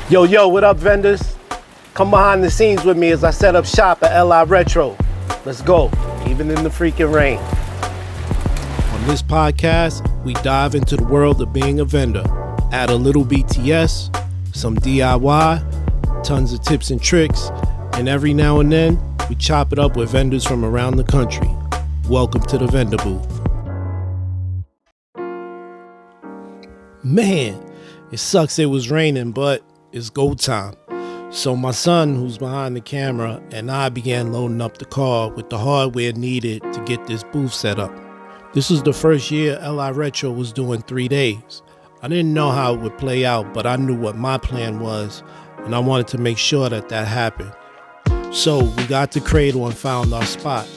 Yo, what up, vendors? Come behind the scenes with me as I set up shop at LI Retro. Let's go, even in the freaking rain. On this podcast, we dive into the world of being a vendor. Add a little BTS, some DIY, tons of tips and tricks, and every now and then, we chop it up with vendors from around the country. Welcome to the vendor booth. Man, it sucks it was raining, but it's go time. So my son, who's behind the camera, and I began loading up the car with the hardware needed to get this booth set up. This was the first year LI Retro was doing 3 days. I didn't know how it would play out, but I knew what my plan was, and I wanted to make sure that happened. So we got to Cradle and found our spot.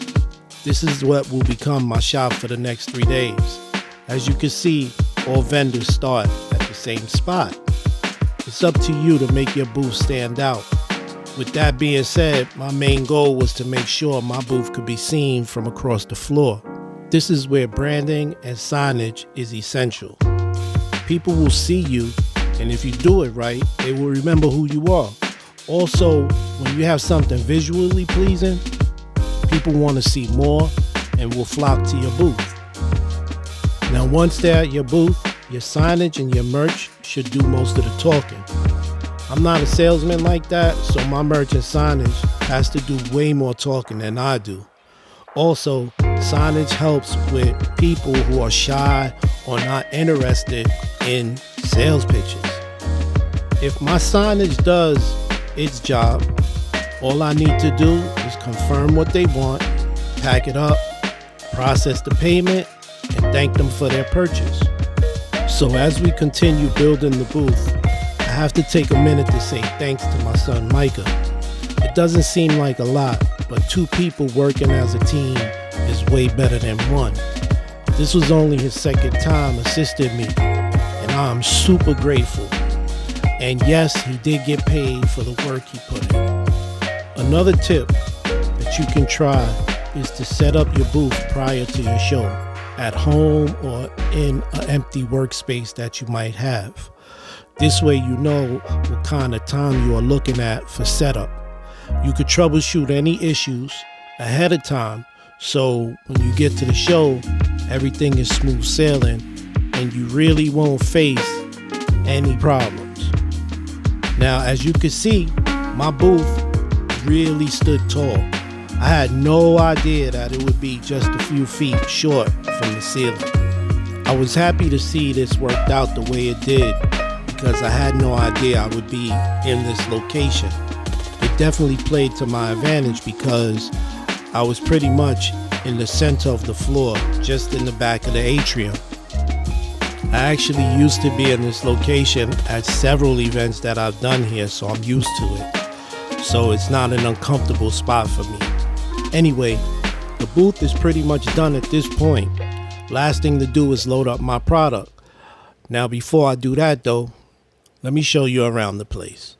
This is what will become my shop for the next 3 days. As you can see, all vendors start at the same spot. It's up to you to make your booth stand out. With that being said, my main goal was to make sure my booth could be seen from across the floor. This is where branding and signage is essential. People will see you, and if you do it right, they will remember who you are. Also, when you have something visually pleasing, people want to see more and will flock to your booth. Now, once they're at your booth, your signage and your merch should do most of the talking. I'm not a salesman like that, so my merch and signage has to do way more talking than I do. Also, signage helps with people who are shy or not interested in sales pitches. If my signage does its job, all I need to do is confirm what they want, pack it up, process the payment, and thank them for their purchase. So as we continue building the booth, I have to take a minute to say thanks to my son Micah. It doesn't seem like a lot, but 2 people working as a team is way better than 1. This was only his second time assisting me, and I'm super grateful. And yes, he did get paid for the work he put in. Another tip that you can try is to set up your booth prior to your show, at home or in an empty workspace that you might have. This way you know what kind of time you are looking at for setup. You could troubleshoot any issues ahead of time, so when you get to the show, everything is smooth sailing and you really won't face any problems. Now, as you can see, my booth really stood tall. I had no idea that it would be just a few feet short from the ceiling. I was happy to see this worked out the way it did because I had no idea I would be in this location. It definitely played to my advantage because I was pretty much in the center of the floor, just in the back of the atrium. I actually used to be in this location at several events that I've done here, so I'm used to it. So it's not an uncomfortable spot for me. Anyway, the booth is pretty much done at this point. Last thing to do is load up my product. Now, before I do that though, let me show you around the place.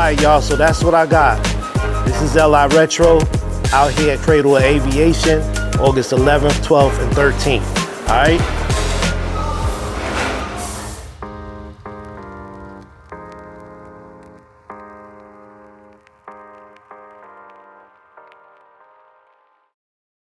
right, y'all, so that's what I got. This is LI Retro out here at Cradle of Aviation, August 11th, 12th, and 13th. All right?